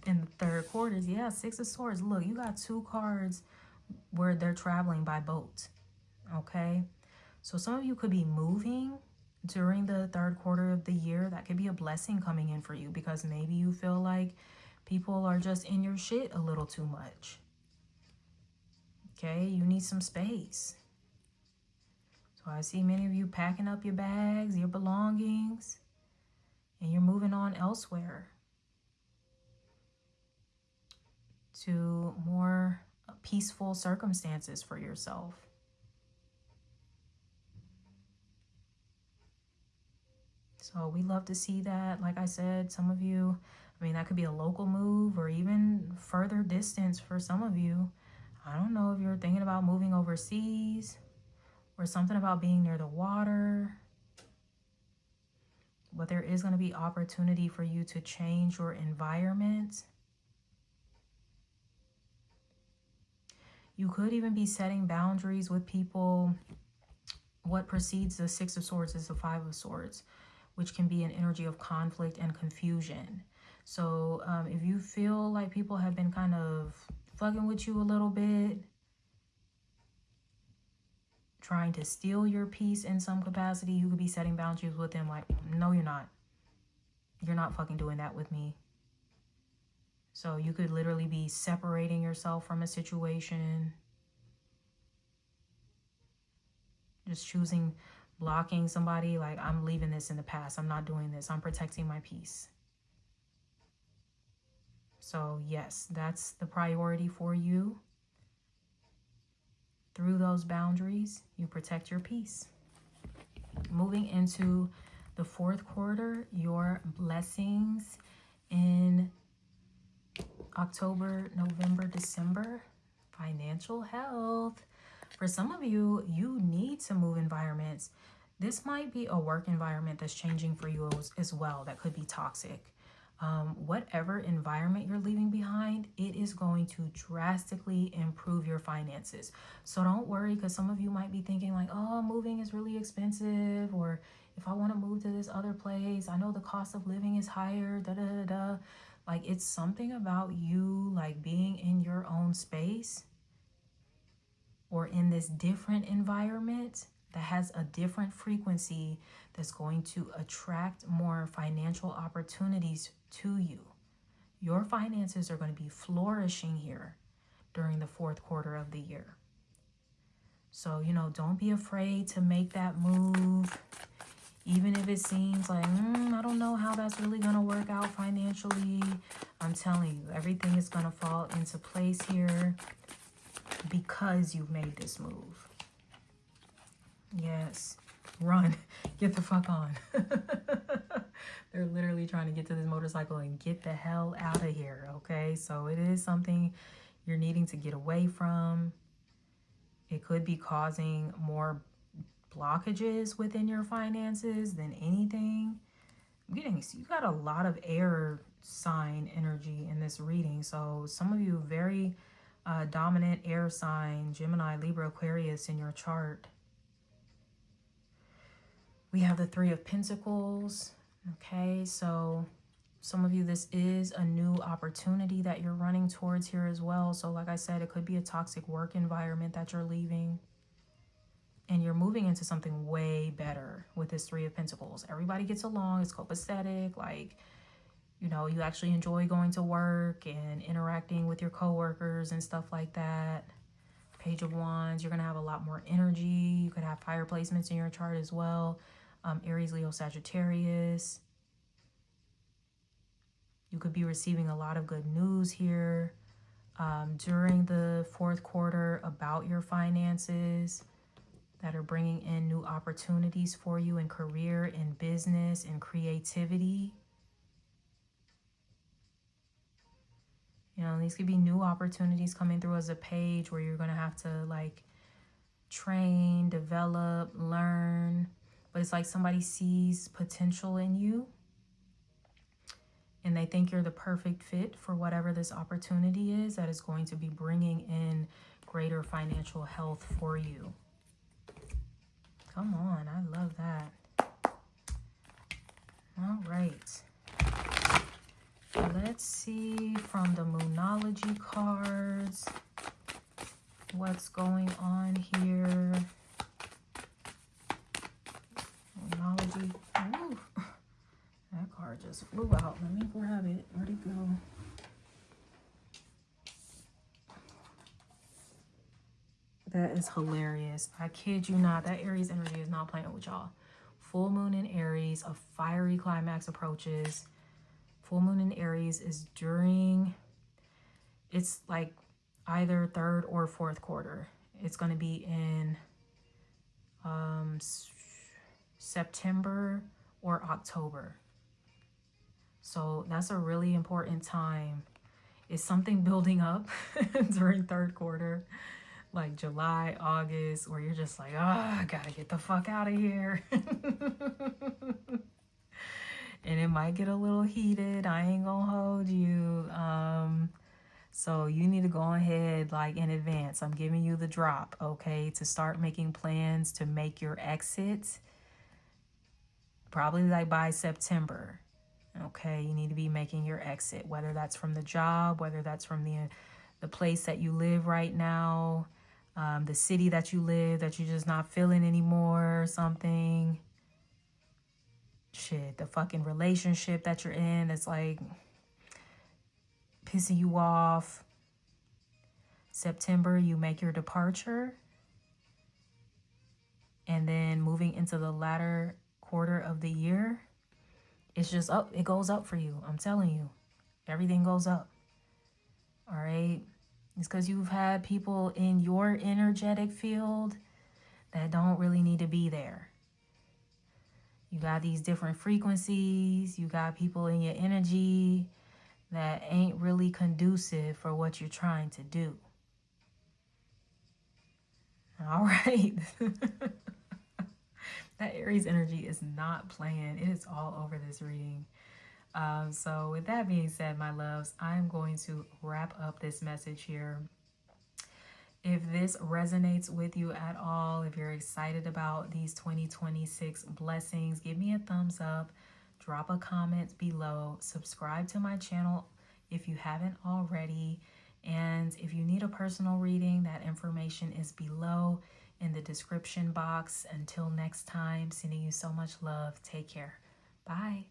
in the third quarters. Yeah, Six of Swords. Look, you got two cards where they're traveling by boat, okay? So some of you could be moving during the third quarter of the year. That could be a blessing coming in for you, because maybe you feel like people are just in your shit a little too much. Okay, you need some space. So I see many of you packing up your bags, your belongings, and you're moving on elsewhere to more peaceful circumstances for yourself. So we love to see that. Like I said, some of you, I mean, that could be a local move or even further distance for some of you. I don't know if you're thinking about moving overseas or something about being near the water. But there is going to be opportunity for you to change your environment. You could even be setting boundaries with people. What precedes the Six of Swords is the Five of Swords, which can be an energy of conflict and confusion. So if you feel like people have been kind of fucking with you a little bit, trying to steal your peace in some capacity, you could be setting boundaries with them like, no, you're not. You're not fucking doing that with me. So you could literally be separating yourself from a situation. Just choosing, blocking somebody, like, I'm leaving this in the past. I'm not doing this. I'm protecting my peace. So yes, that's the priority for you. Through those boundaries, you protect your peace. Moving into the fourth quarter, your blessings in October, November, December, financial health. For some of you, you need to move environments. This might be a work environment that's changing for you as well. That could be toxic. Whatever environment you're leaving behind, it is going to drastically improve your finances. So don't worry, because some of you might be thinking like, oh, moving is really expensive, or if I want to move to this other place, I know the cost of living is higher, da da da da. Like, it's something about you like being in your own space or in this different environment that has a different frequency that's going to attract more financial opportunities to you. Your finances are going to be flourishing here during the fourth quarter of the year. So, don't be afraid to make that move, even if it seems like, I don't know how that's really going to work out financially. I'm telling you, everything is going to fall into place here because you've made this move. Yes. Run. Get the fuck on. They're literally trying to get to this motorcycle and get the hell out of here, okay? So it is something you're needing to get away from. It could be causing more blockages within your finances than anything. You got a lot of air sign energy in this reading. So some of you very dominant air sign, Gemini, Libra, Aquarius in your chart. We have the Three of Pentacles. Okay, so some of you, this is a new opportunity that you're running towards here as well. So like I said, it could be a toxic work environment that you're leaving. And you're moving into something way better with this Three of Pentacles. Everybody gets along. It's copacetic. Like, you actually enjoy going to work and interacting with your coworkers and stuff like that. Page of Wands, you're going to have a lot more energy. You could have fire placements in your chart as well. Aries, Leo, Sagittarius. You could be receiving a lot of good news here during the fourth quarter about your finances that are bringing in new opportunities for you in career, in business, in creativity. These could be new opportunities coming through as a page where you're going to have to like train, develop, learn. But it's like somebody sees potential in you and they think you're the perfect fit for whatever this opportunity is that is going to be bringing in greater financial health for you. Come on, I love that. All right. Let's see from the Moonology cards what's going on here. Moonology. Ooh, that card just flew out. Let me grab it. Where'd it go? That is hilarious. I kid you not. That Aries energy is not playing with y'all. Full moon in Aries, a fiery climax approaches. Full moon in Aries is it's like either third or fourth quarter. It's going to be in September or October. So that's a really important time. Is something building up during third quarter? Like July, August, where you're just like, I gotta get the fuck out of here. And it might get a little heated. I ain't gonna hold you. So you need to go ahead like in advance. I'm giving you the drop, okay, to start making plans to make your exit. Probably like by September. Okay, you need to be making your exit, whether that's from the job, whether that's from the place that you live right now. The city that you live that you're just not feeling anymore or something. Shit, the fucking relationship that you're in that's like pissing you off. September, you make your departure. And then moving into the latter quarter of the year, it's just up. It goes up for you. I'm telling you. Everything goes up. All right. It's because you've had people in your energetic field that don't really need to be there. You got these different frequencies. You got people in your energy that ain't really conducive for what you're trying to do. All right. That Aries energy is not playing. It is all over this reading. So with that being said, my loves, I'm going to wrap up this message here. If this resonates with you at all, if you're excited about these 2026 blessings, give me a thumbs up, drop a comment below, subscribe to my channel if you haven't already. And if you need a personal reading, that information is below in the description box. Until next time, sending you so much love. Take care. Bye.